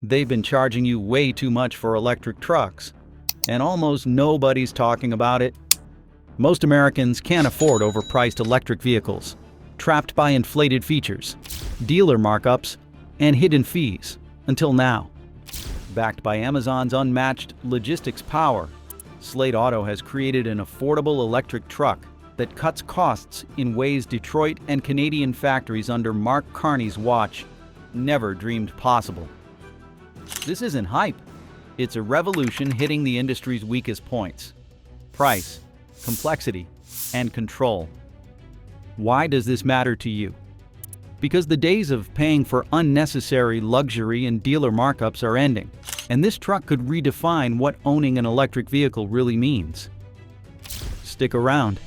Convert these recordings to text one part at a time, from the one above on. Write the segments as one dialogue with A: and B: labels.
A: They've been charging you way too much for electric trucks, and almost nobody's talking about it. Most Americans can't afford overpriced electric vehicles, trapped by inflated features, dealer markups, and hidden fees, until now. Backed by Amazon's unmatched logistics power, Slate Auto has created an affordable electric truck that cuts costs in ways Detroit and Canadian factories under Mark Carney's watch never dreamed possible. This isn't hype. It's a revolution hitting the industry's weakest points: price, complexity, and control. Why does this matter to you? Because the days of paying for unnecessary luxury and dealer markups are ending, and this truck could redefine what owning an electric vehicle really means. Stick around.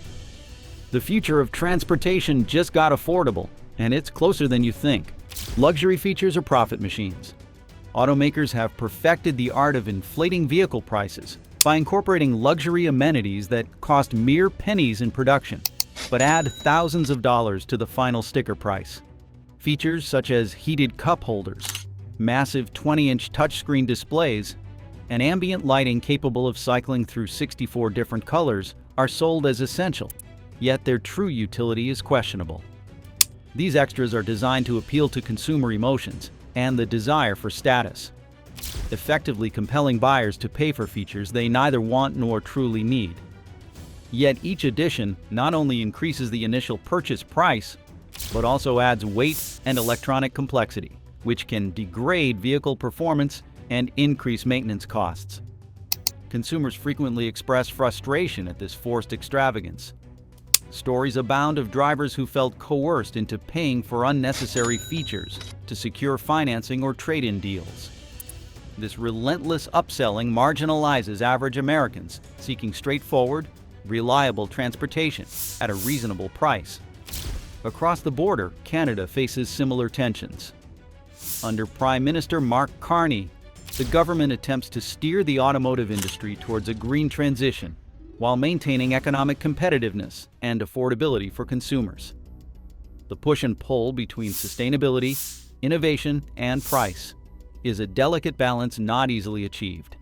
A: The future of transportation just got affordable, and it's closer than you think. Luxury features are profit machines. Automakers have perfected the art of inflating vehicle prices by incorporating luxury amenities that cost mere pennies in production, but add thousands of dollars to the final sticker price. Features such as heated cup holders, massive 20-inch touchscreen displays, and ambient lighting capable of cycling through 64 different colors are sold as essential, yet their true utility is questionable. These extras are designed to appeal to consumer emotions and the desire for status, effectively compelling buyers to pay for features they neither want nor truly need. Yet each addition not only increases the initial purchase price, but also adds weight and electronic complexity, which can degrade vehicle performance and increase maintenance costs. Consumers frequently express frustration at this forced extravagance. Stories abound of drivers who felt coerced into paying for unnecessary features to secure financing or trade-in deals. This relentless upselling marginalizes average Americans seeking straightforward, reliable transportation at a reasonable price. Across the border, Canada faces similar tensions. Under Prime Minister Mark Carney, the government attempts to steer the automotive industry towards a green transition while maintaining economic competitiveness and affordability for consumers. The push and pull between sustainability, innovation, and price is a delicate balance not easily achieved.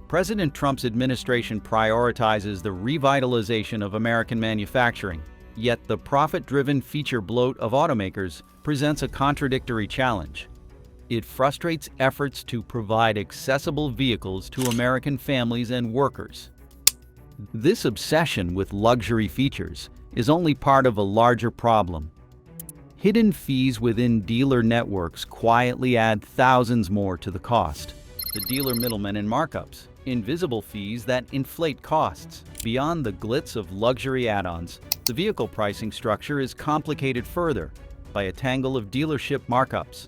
A: President Trump's administration prioritizes the revitalization of American manufacturing, yet the profit-driven feature bloat of automakers presents a contradictory challenge. It frustrates efforts to provide accessible vehicles to American families and workers. This obsession with luxury features is only part of a larger problem. Hidden fees within dealer networks quietly add thousands more to the cost. The dealer middlemen and markups, invisible fees that inflate costs. Beyond the glitz of luxury add-ons, the vehicle pricing structure is complicated further by a tangle of dealership markups,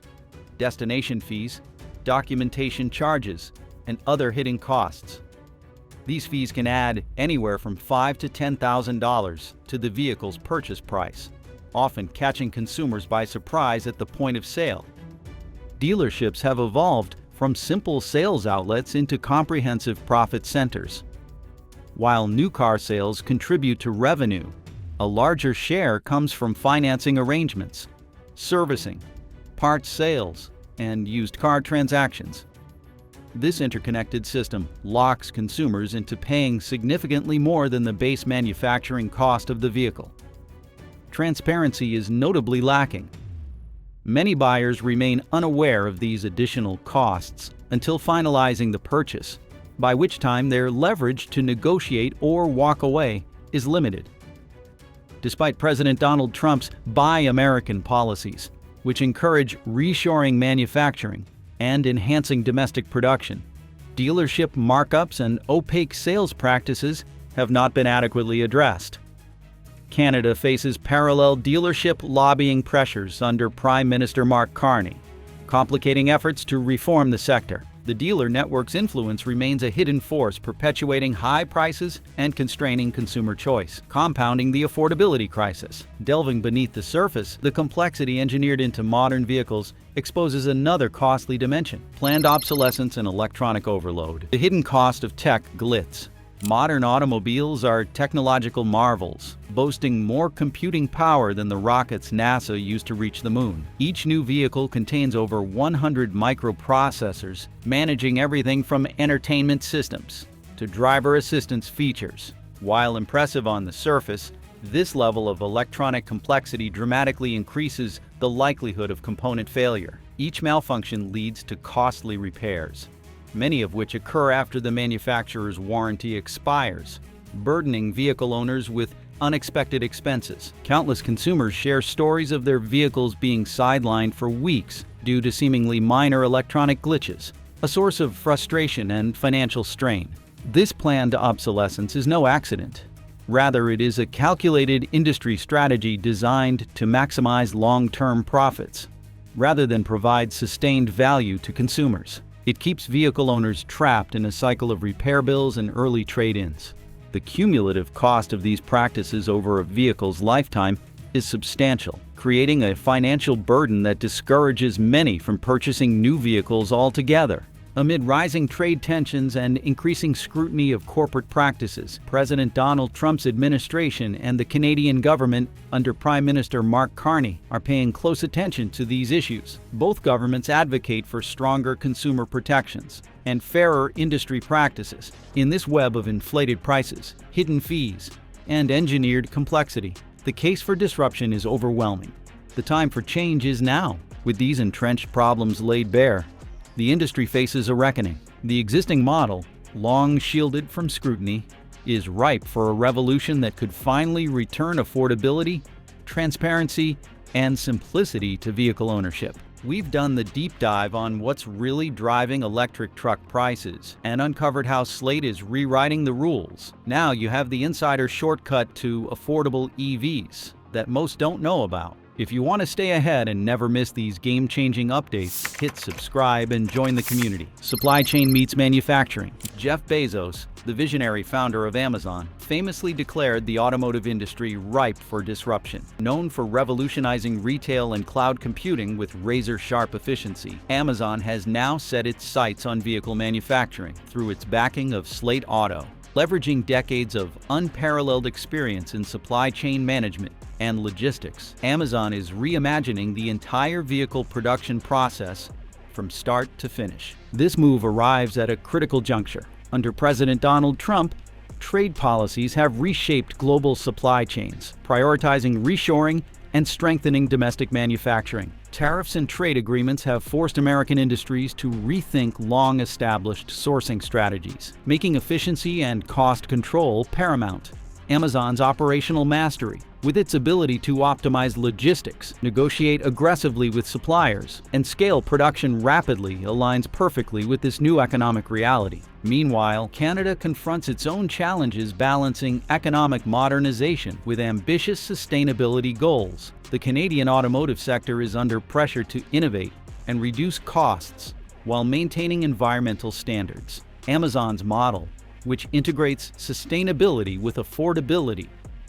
A: destination fees, documentation charges, and other hidden costs. These fees can add anywhere from $5,000 to $10,000 to the vehicle's purchase price, often catching consumers by surprise at the point of sale. Dealerships have evolved from simple sales outlets into comprehensive profit centers. While new car sales contribute to revenue, a larger share comes from financing arrangements, servicing, parts sales, and used car transactions. This interconnected system locks consumers into paying significantly more than the base manufacturing cost of the vehicle. Transparency is notably lacking. Many buyers remain unaware of these additional costs until finalizing the purchase, by which time their leverage to negotiate or walk away is limited. Despite President Donald Trump's Buy American policies, which encourage reshoring manufacturing and enhancing domestic production, dealership markups and opaque sales practices have not been adequately addressed. Canada faces parallel dealership lobbying pressures under Prime Minister Mark Carney, complicating efforts to reform the sector. The dealer network's influence remains a hidden force, perpetuating high prices and constraining consumer choice, compounding the affordability crisis. Delving beneath the surface, the complexity engineered into modern vehicles exposes another costly dimension: planned obsolescence and electronic overload. The hidden cost of tech glitz. Modern automobiles are technological marvels, boasting more computing power than the rockets NASA used to reach the moon. Each new vehicle contains over 100 microprocessors, managing everything from entertainment systems to driver assistance features. While impressive on the surface, this level of electronic complexity dramatically increases the likelihood of component failure. Each malfunction leads to costly repairs, many of which occur after the manufacturer's warranty expires, burdening vehicle owners with unexpected expenses. Countless consumers share stories of their vehicles being sidelined for weeks due to seemingly minor electronic glitches, a source of frustration and financial strain. This planned obsolescence is no accident. Rather, it is a calculated industry strategy designed to maximize long-term profits, rather than provide sustained value to consumers. It keeps vehicle owners trapped in a cycle of repair bills and early trade-ins. The cumulative cost of these practices over a vehicle's lifetime is substantial, creating a financial burden that discourages many from purchasing new vehicles altogether. Amid rising trade tensions and increasing scrutiny of corporate practices, President Donald Trump's administration and the Canadian government under Prime Minister Mark Carney are paying close attention to these issues. Both governments advocate for stronger consumer protections and fairer industry practices in this web of inflated prices, hidden fees, and engineered complexity. The case for disruption is overwhelming. The time for change is now. With these entrenched problems laid bare, the industry faces a reckoning. The existing model, long shielded from scrutiny, is ripe for a revolution that could finally return affordability, transparency, and simplicity to vehicle ownership. We've done the deep dive on what's really driving electric truck prices and uncovered how Slate is rewriting the rules. Now you have the insider shortcut to affordable EVs that most don't know about. If you want to stay ahead and never miss these game-changing updates, hit subscribe and join the community. Supply chain meets manufacturing. Jeff Bezos, the visionary founder of Amazon, famously declared the automotive industry ripe for disruption. Known for revolutionizing retail and cloud computing with razor-sharp efficiency, Amazon has now set its sights on vehicle manufacturing through its backing of Slate Auto. Leveraging decades of unparalleled experience in supply chain management and logistics, Amazon is reimagining the entire vehicle production process from start to finish. This move arrives at a critical juncture. Under President Donald Trump, trade policies have reshaped global supply chains, prioritizing reshoring and strengthening domestic manufacturing. Tariffs and trade agreements have forced American industries to rethink long-established sourcing strategies, making efficiency and cost control paramount. Amazon's operational mastery, with its ability to optimize logistics, negotiate aggressively with suppliers, and scale production rapidly, aligns perfectly with this new economic reality. Meanwhile, Canada confronts its own challenges balancing economic modernization with ambitious sustainability goals. The Canadian automotive sector is under pressure to innovate and reduce costs while maintaining environmental standards. Amazon's model, which integrates sustainability with affordability,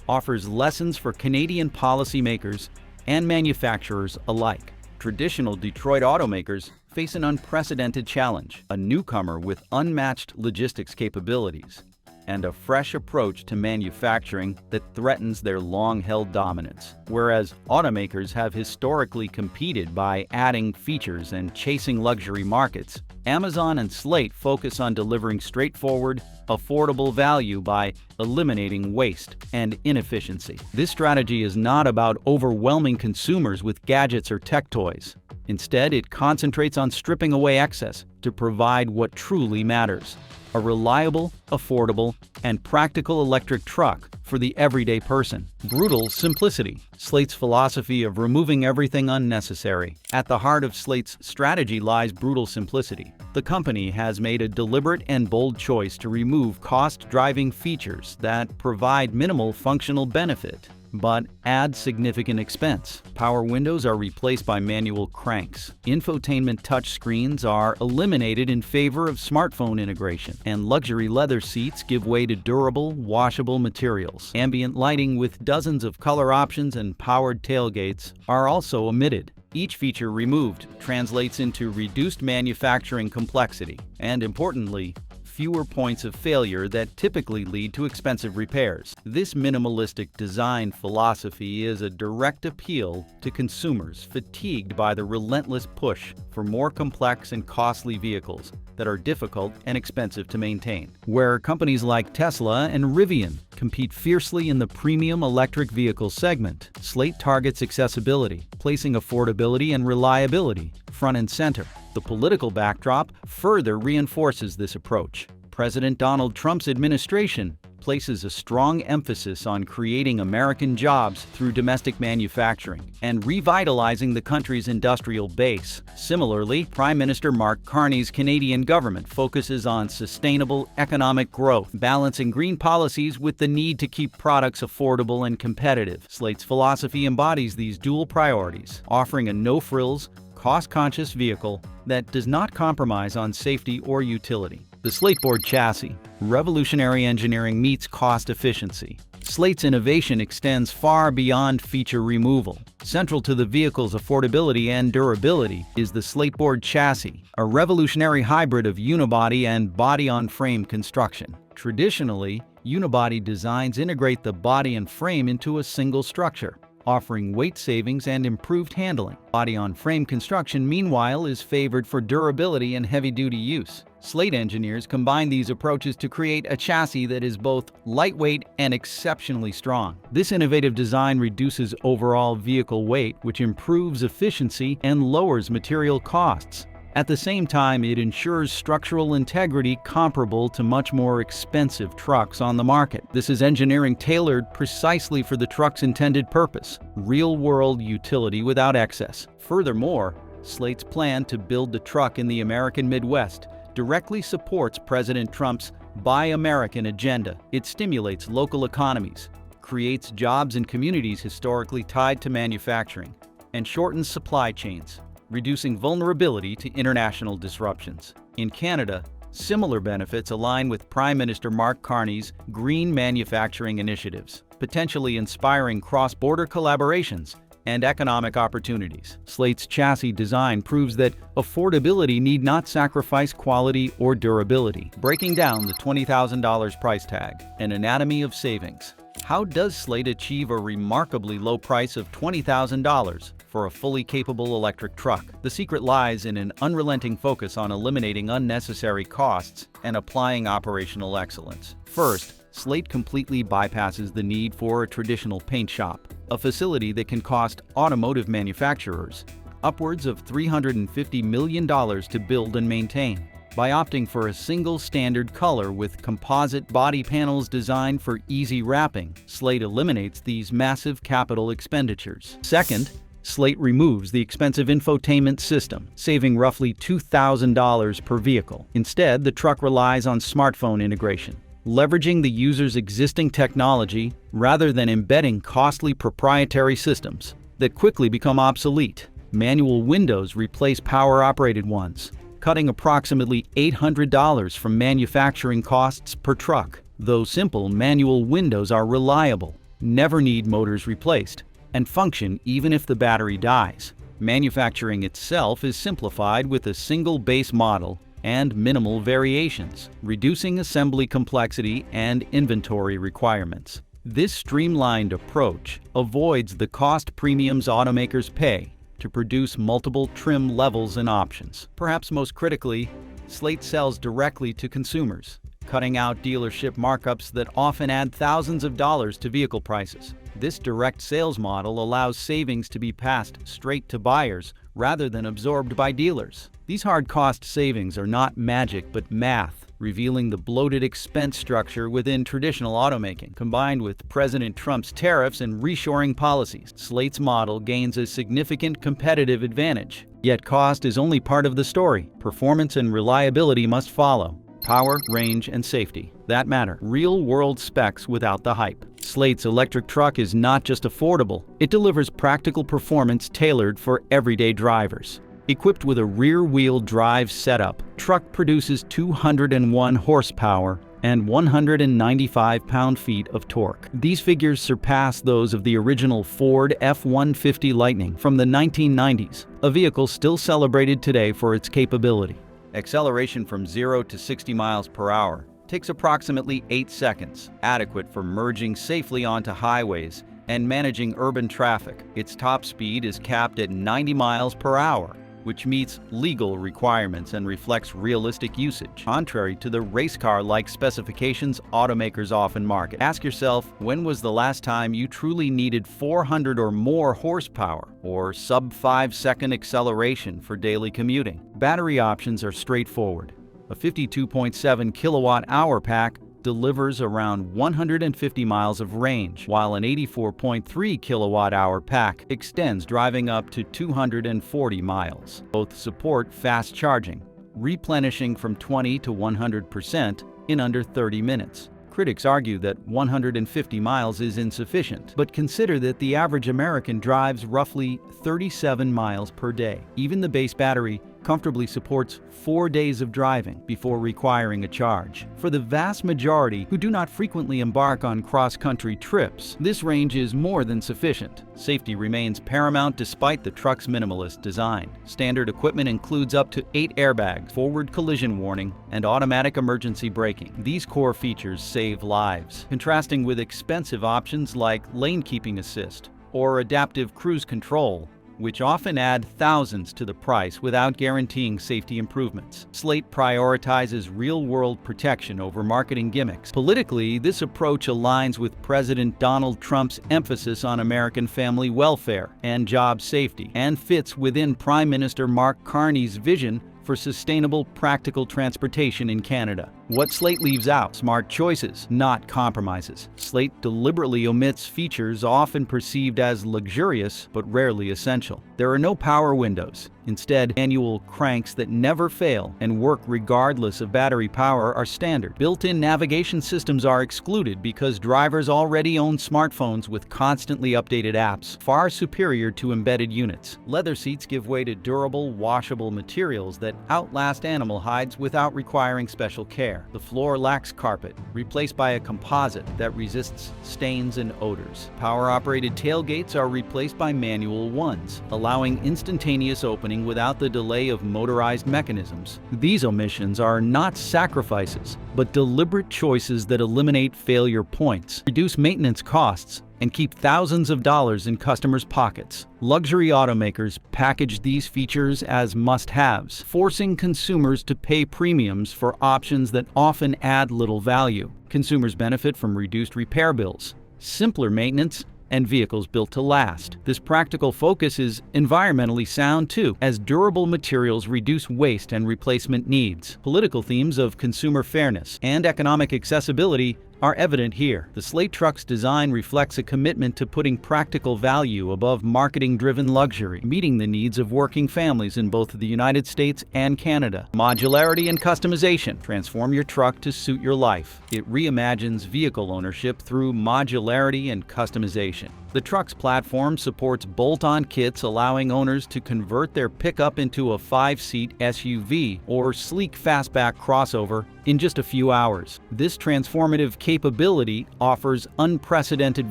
A: offers lessons for Canadian policymakers and manufacturers alike. Traditional Detroit automakers face an unprecedented challenge: a newcomer with unmatched logistics capabilities and a fresh approach to manufacturing that threatens their long-held dominance. Whereas automakers have historically competed by adding features and chasing luxury markets, Amazon and Slate focus on delivering straightforward, affordable value by eliminating waste and inefficiency. This strategy is not about overwhelming consumers with gadgets or tech toys. Instead, it concentrates on stripping away excess to provide what truly matters: a reliable, affordable, and practical electric truck for the everyday person. Brutal simplicity, Slate's philosophy of removing everything unnecessary. At the heart of Slate's strategy lies brutal simplicity. The company has made a deliberate and bold choice to remove cost-driving features that provide minimal functional benefit but add significant expense. Power windows are replaced by manual cranks. Infotainment touchscreens are eliminated in favor of smartphone integration, and luxury leather seats give way to durable, washable materials. Ambient lighting with dozens of color options and powered tailgates are also omitted. Each feature removed translates into reduced manufacturing complexity and, importantly, fewer points of failure that typically lead to expensive repairs. This minimalistic design philosophy is a direct appeal to consumers fatigued by the relentless push for more complex and costly vehicles that are difficult and expensive to maintain. Where companies like Tesla and Rivian compete fiercely in the premium electric vehicle segment, Slate targets accessibility, placing affordability and reliability front and center. The political backdrop further reinforces this approach. President Donald Trump's administration places a strong emphasis on creating American jobs through domestic manufacturing and revitalizing the country's industrial base. Similarly, Prime Minister Mark Carney's Canadian government focuses on sustainable economic growth, balancing green policies with the need to keep products affordable and competitive. Slate's philosophy embodies these dual priorities, offering a no-frills, cost-conscious vehicle that does not compromise on safety or utility. The Slateboard chassis. Revolutionary engineering meets cost efficiency. Slate's innovation extends far beyond feature removal. Central to the vehicle's affordability and durability is the Slateboard chassis, a revolutionary hybrid of unibody and body-on-frame construction. Traditionally, unibody designs integrate the body and frame into a single structure, offering weight savings and improved handling. Body-on-frame construction, meanwhile, is favored for durability and heavy-duty use. Slate engineers combine these approaches to create a chassis that is both lightweight and exceptionally strong. This innovative design reduces overall vehicle weight, which improves efficiency and lowers material costs. At the same time, it ensures structural integrity comparable to much more expensive trucks on the market. This is engineering tailored precisely for the truck's intended purpose: real-world utility without excess. Furthermore, Slate's plan to build the truck in the American Midwest directly supports President Trump's Buy American agenda. It stimulates local economies, creates jobs in communities historically tied to manufacturing, and shortens supply chains, reducing vulnerability to international disruptions. In Canada, similar benefits align with Prime Minister Mark Carney's green manufacturing initiatives, potentially inspiring cross-border collaborations and economic opportunities. Slate's chassis design proves that affordability need not sacrifice quality or durability. Breaking down the $20,000 price tag, an anatomy of savings. How does Slate achieve a remarkably low price of $20,000 for a fully capable electric truck? The secret lies in an unrelenting focus on eliminating unnecessary costs and applying operational excellence. First, Slate completely bypasses the need for a traditional paint shop, a facility that can cost automotive manufacturers upwards of $350 million to build and maintain. By opting for a single standard color with composite body panels designed for easy wrapping, Slate eliminates these massive capital expenditures. Second, Slate removes the expensive infotainment system, saving roughly $2,000 per vehicle. Instead, the truck relies on smartphone integration, leveraging the user's existing technology rather than embedding costly proprietary systems that quickly become obsolete. Manual windows replace power-operated ones, cutting approximately $800 from manufacturing costs per truck. Though simple, manual windows are reliable, never need motors replaced, and function even if the battery dies. Manufacturing itself is simplified with a single base model and minimal variations, reducing assembly complexity and inventory requirements. This streamlined approach avoids the cost premiums automakers pay to produce multiple trim levels and options. Perhaps most critically, Slate sells directly to consumers, cutting out dealership markups that often add thousands of dollars to vehicle prices. This direct sales model allows savings to be passed straight to buyers rather than absorbed by dealers. These hard cost savings are not magic but math, revealing the bloated expense structure within traditional automaking. Combined with President Trump's tariffs and reshoring policies, Slate's model gains a significant competitive advantage. Yet cost is only part of the story. Performance and reliability must follow. Power, range, and safety that matter. Real-world specs without the hype. Slate's electric truck is not just affordable, it delivers practical performance tailored for everyday drivers. Equipped with a rear-wheel drive setup, truck produces 201 horsepower and 195 pound-feet of torque. These figures surpass those of the original Ford F-150 Lightning from the 1990s, a vehicle still celebrated today for its capability. Acceleration from 0 to 60 miles per hour takes approximately 8 seconds, adequate for merging safely onto highways and managing urban traffic. Its top speed is capped at 90 miles per hour, which meets legal requirements and reflects realistic usage, contrary to the race car-like specifications automakers often market. Ask yourself, when was the last time you truly needed 400 or more horsepower or sub-5-second acceleration for daily commuting? Battery options are straightforward. A 52.7 kilowatt-hour pack delivers around 150 miles of range, while an 84.3 kilowatt-hour pack extends driving up to 240 miles. Both support fast charging, replenishing from 20 to 100% in under 30 minutes. Critics argue that 150 miles is insufficient, but consider that the average American drives roughly 37 miles per day. Even the base battery comfortably supports 4 days of driving before requiring a charge. For the vast majority who do not frequently embark on cross-country trips, this range is more than sufficient. Safety remains paramount despite the truck's minimalist design. Standard equipment includes up to 8 airbags, forward collision warning, and automatic emergency braking. These core features save lives, contrasting with expensive options like lane keeping assist or adaptive cruise control, which often add thousands to the price without guaranteeing safety improvements. Slate prioritizes real-world protection over marketing gimmicks. Politically, this approach aligns with President Donald Trump's emphasis on American family welfare and job safety, and fits within Prime Minister Mark Carney's vision for sustainable, practical transportation in Canada. What Slate leaves out? Smart choices, not compromises. Slate deliberately omits features often perceived as luxurious but rarely essential. There are no power windows. Instead, manual cranks that never fail and work regardless of battery power are standard. Built-in navigation systems are excluded because drivers already own smartphones with constantly updated apps, far superior to embedded units. Leather seats give way to durable, washable materials that outlast animal hides without requiring special care. The floor lacks carpet, replaced by a composite that resists stains and odors. Power-operated tailgates are replaced by manual ones, allowing instantaneous opening without the delay of motorized mechanisms. These omissions are not sacrifices, but deliberate choices that eliminate failure points, reduce maintenance costs, and keep thousands of dollars in customers' pockets. Luxury automakers package these features as must-haves, forcing consumers to pay premiums for options that often add little value. Consumers benefit from reduced repair bills, simpler maintenance, and vehicles built to last. This practical focus is environmentally sound too, as durable materials reduce waste and replacement needs. Political themes of consumer fairness and economic accessibility are evident here. The Slate truck's design reflects a commitment to putting practical value above marketing-driven luxury, meeting the needs of working families in both the United States and Canada. Modularity and customization. Transform your truck to suit your life. It reimagines vehicle ownership through modularity and customization. The truck's platform supports bolt-on kits, allowing owners to convert their pickup into a 5-seat SUV or sleek fastback crossover in just a few hours. This transformative capability offers unprecedented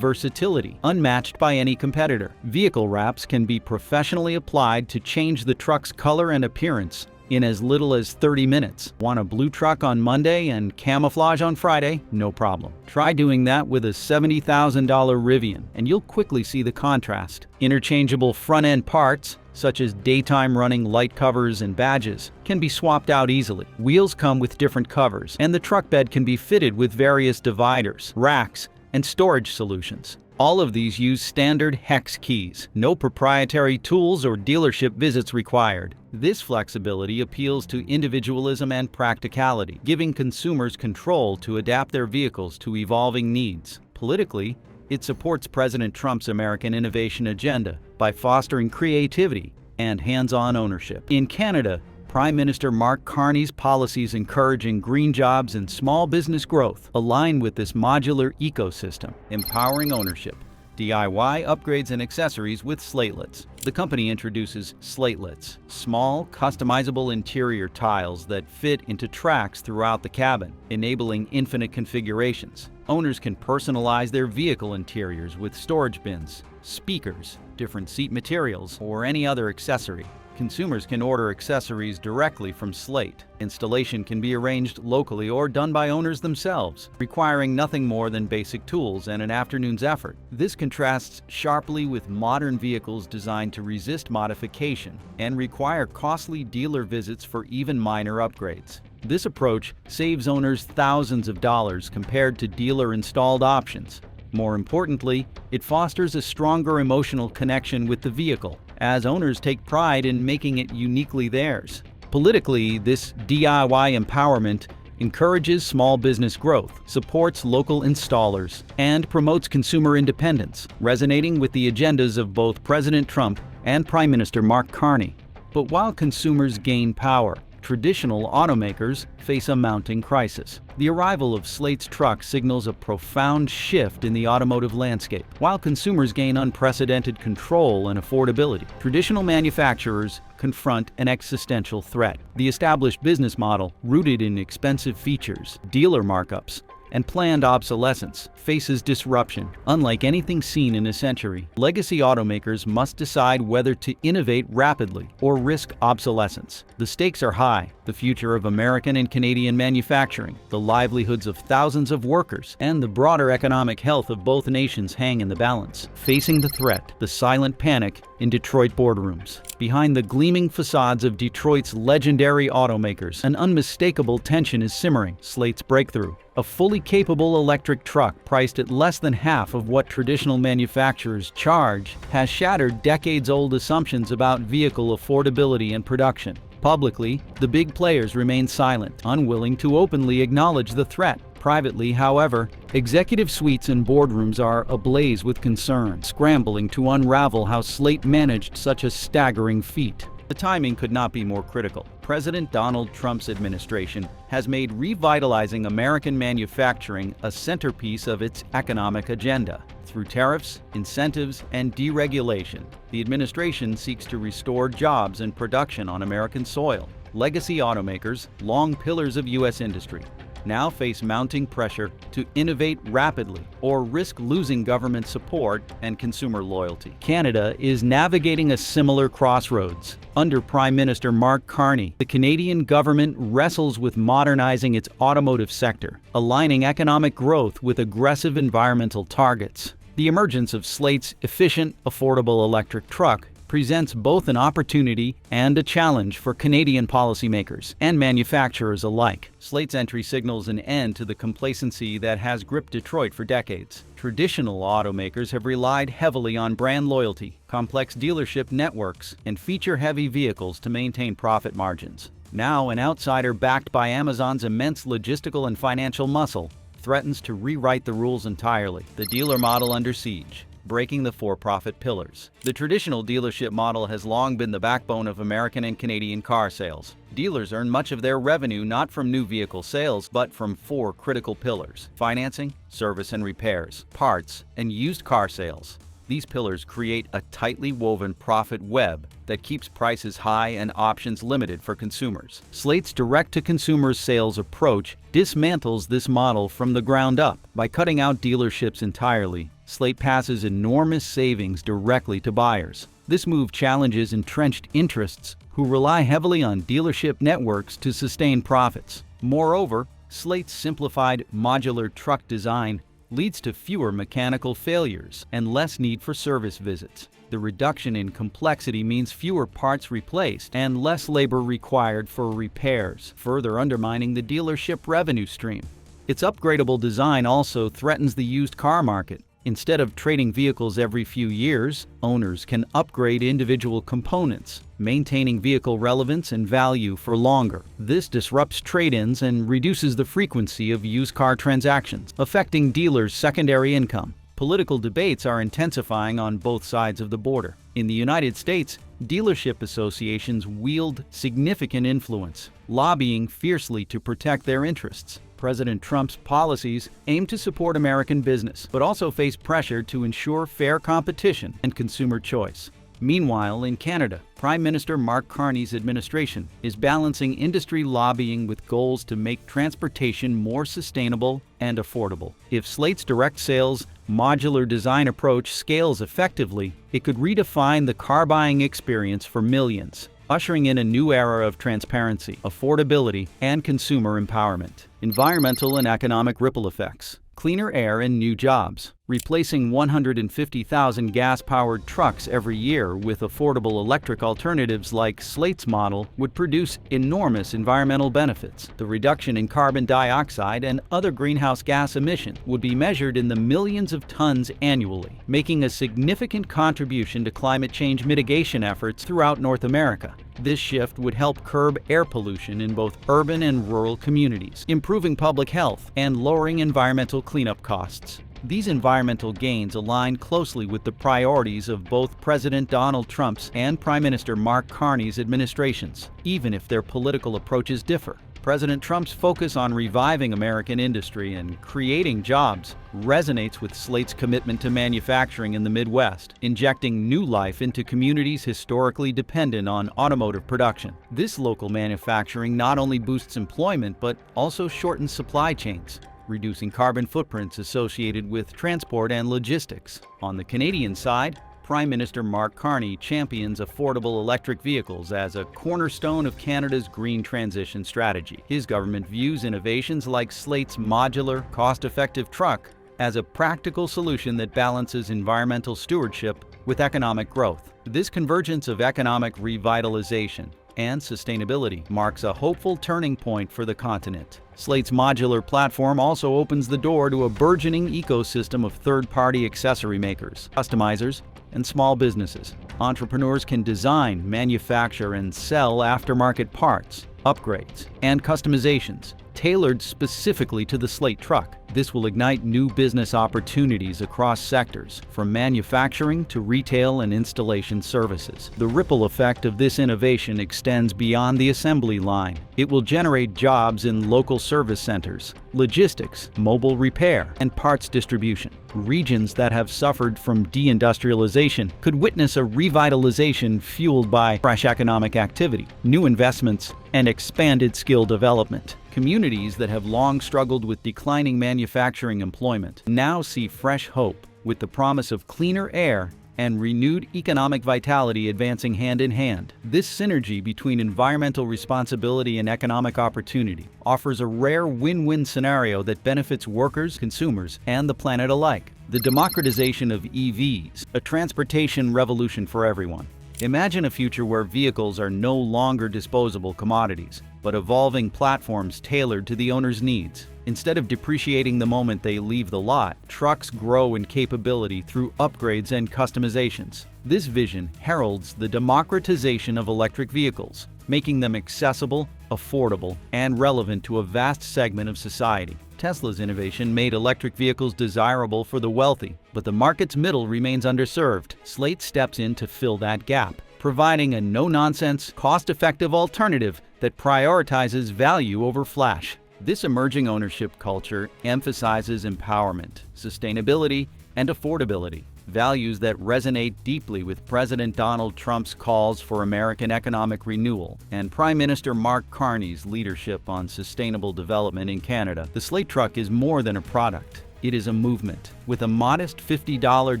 A: versatility, unmatched by any competitor. Vehicle wraps can be professionally applied to change the truck's color and appearance in as little as 30 minutes. Want a blue truck on Monday and camouflage on Friday? No problem. Try doing that with a $70,000 Rivian, and you'll quickly see the contrast. Interchangeable front-end parts, such as daytime running light covers and badges, can be swapped out easily. Wheels come with different covers, and the truck bed can be fitted with various dividers, racks, and storage solutions. All of these use standard hex keys. No proprietary tools or dealership visits required. This flexibility appeals to individualism and practicality, giving consumers control to adapt their vehicles to evolving needs. Politically, it supports President Trump's American innovation agenda by fostering creativity and hands-on ownership. In Canada, Prime Minister Mark Carney's policies encouraging green jobs and small business growth align with this modular ecosystem, empowering ownership, DIY upgrades and accessories with Slatelets. The company introduces Slatelets, small, customizable interior tiles that fit into tracks throughout the cabin, enabling infinite configurations. Owners can personalize their vehicle interiors with storage bins, speakers, different seat materials, or any other accessory. Consumers can order accessories directly from Slate. Installation can be arranged locally or done by owners themselves, requiring nothing more than basic tools and an afternoon's effort. This contrasts sharply with modern vehicles designed to resist modification and require costly dealer visits for even minor upgrades. This approach saves owners thousands of dollars compared to dealer-installed options. More importantly, it fosters a stronger emotional connection with the vehicle, as owners take pride in making it uniquely theirs. Politically, this DIY empowerment encourages small business growth, supports local installers, and promotes consumer independence, resonating with the agendas of both President Trump and Prime Minister Mark Carney. But while consumers gain power, traditional automakers face a mounting crisis. The arrival of Slate's truck signals a profound shift in the automotive landscape. While consumers gain unprecedented control and affordability, traditional manufacturers confront an existential threat. The established business model, rooted in expensive features, dealer markups, and planned obsolescence, faces disruption, unlike anything seen in a century. Legacy automakers must decide whether to innovate rapidly or risk obsolescence. The stakes are high: the future of American and Canadian manufacturing, the livelihoods of thousands of workers, and the broader economic health of both nations hang in the balance. Facing the threat, the silent panic in Detroit boardrooms. Behind the gleaming facades of Detroit's legendary automakers, an unmistakable tension is simmering. Slate's breakthrough, a fully capable electric truck priced at less than half of what traditional manufacturers charge, has shattered decades-old assumptions about vehicle affordability and production. Publicly, the big players remain silent, unwilling to openly acknowledge the threat. Privately, however, executive suites and boardrooms are ablaze with concern, scrambling to unravel how Slate managed such a staggering feat. The timing could not be more critical. President Donald Trump's administration has made revitalizing American manufacturing a centerpiece of its economic agenda. Through tariffs, incentives, and deregulation, the administration seeks to restore jobs and production on American soil. Legacy automakers, long pillars of U.S. industry, now face mounting pressure to innovate rapidly or risk losing government support and consumer loyalty. Canada is navigating a similar crossroads. Under Prime Minister Mark Carney, the Canadian government wrestles with modernizing its automotive sector, aligning economic growth with aggressive environmental targets. The emergence of Slate's efficient, affordable electric truck presents both an opportunity and a challenge for Canadian policymakers and manufacturers alike. Slate's entry signals an end to the complacency that has gripped Detroit for decades. Traditional automakers have relied heavily on brand loyalty, complex dealership networks, and feature-heavy vehicles to maintain profit margins. Now, an outsider backed by Amazon's immense logistical and financial muscle threatens to rewrite the rules entirely. The dealer model under siege, breaking the for-profit pillars. The traditional dealership model has long been the backbone of American and Canadian car sales. Dealers earn much of their revenue not from new vehicle sales, but from four critical pillars: financing, service and repairs, parts, and used car sales. These pillars create a tightly woven profit web that keeps prices high and options limited for consumers. Slate's direct-to-consumer sales approach dismantles this model from the ground up. By cutting out dealerships entirely, Slate passes enormous savings directly to buyers. This move challenges entrenched interests who rely heavily on dealership networks to sustain profits. Moreover, Slate's simplified modular truck design leads to fewer mechanical failures and less need for service visits. The reduction in complexity means fewer parts replaced and less labor required for repairs, further undermining the dealership revenue stream. Its upgradable design also threatens the used car market. Instead of trading vehicles every few years, owners can upgrade individual components, maintaining vehicle relevance and value for longer. This disrupts trade-ins and reduces the frequency of used car transactions, affecting dealers' secondary income. Political debates are intensifying on both sides of the border. In the United States, dealership associations wield significant influence, lobbying fiercely to protect their interests. President Trump's policies aim to support American business, but also face pressure to ensure fair competition and consumer choice. Meanwhile, in Canada, Prime Minister Mark Carney's administration is balancing industry lobbying with goals to make transportation more sustainable and affordable. If Slate's direct sales, modular design approach scales effectively, it could redefine the car buying experience for millions. ushering in a new era of transparency, affordability, and consumer empowerment. Environmental and economic ripple effects. Cleaner air and new jobs. Replacing 150,000 gas-powered trucks every year with affordable electric alternatives like Slate's model would produce enormous environmental benefits. The reduction in carbon dioxide and other greenhouse gas emissions would be measured in the millions of tons annually, making a significant contribution to climate change mitigation efforts throughout North America. This shift would help curb air pollution in both urban and rural communities, improving public health and lowering environmental cleanup costs. These environmental gains align closely with the priorities of both President Donald Trump's and Prime Minister Mark Carney's administrations, even if their political approaches differ. President Trump's focus on reviving American industry and creating jobs resonates with Slate's commitment to manufacturing in the Midwest, injecting new life into communities historically dependent on automotive production. This local manufacturing not only boosts employment but also shortens supply chains, reducing carbon footprints associated with transport and logistics. On the Canadian side, Prime Minister Mark Carney champions affordable electric vehicles as a cornerstone of Canada's green transition strategy. His government views innovations like Slate's modular, cost-effective truck as a practical solution that balances environmental stewardship with economic growth. This convergence of economic revitalization and sustainability marks a hopeful turning point for the continent. Slate's modular platform also opens the door to a burgeoning ecosystem of third-party accessory makers, customizers, and small businesses. Entrepreneurs can design, manufacture, and sell aftermarket parts, upgrades, and customizations tailored specifically to the Slate truck. This will ignite new business opportunities across sectors, from manufacturing to retail and installation services. The ripple effect of this innovation extends beyond the assembly line. It will generate jobs in local service centers, logistics, mobile repair, and parts distribution. Regions that have suffered from deindustrialization could witness a revitalization fueled by fresh economic activity, new investments, and expanded skill development. Communities that have long struggled with declining manufacturing employment now see fresh hope, with the promise of cleaner air and renewed economic vitality advancing hand in hand. This synergy between environmental responsibility and economic opportunity offers a rare win-win scenario that benefits workers, consumers, and the planet alike. The democratization of EVs, a transportation revolution for everyone. Imagine a future where vehicles are no longer disposable commodities, but evolving platforms tailored to the owner's needs. Instead of depreciating the moment they leave the lot, trucks grow in capability through upgrades and customizations. This vision heralds the democratization of electric vehicles, making them accessible, affordable, and relevant to a vast segment of society. Tesla's innovation made electric vehicles desirable for the wealthy, but the market's middle remains underserved. Slate steps in to fill that gap, providing a no-nonsense, cost-effective alternative that prioritizes value over flash. This emerging ownership culture emphasizes empowerment, sustainability, and affordability, values that resonate deeply with President Donald Trump's calls for American economic renewal and Prime Minister Mark Carney's leadership on sustainable development in Canada. The Slate truck is more than a product. It is a movement. With a modest $50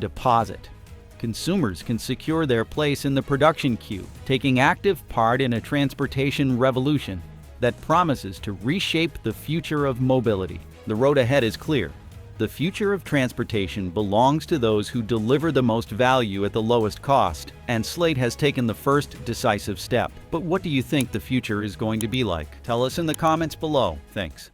A: deposit, consumers can secure their place in the production queue, taking active part in a transportation revolution that promises to reshape the future of mobility. The road ahead is clear. The future of transportation belongs to those who deliver the most value at the lowest cost, and Slate has taken the first decisive step. But what do you think the future is going to be like? Tell us in the comments below. Thanks.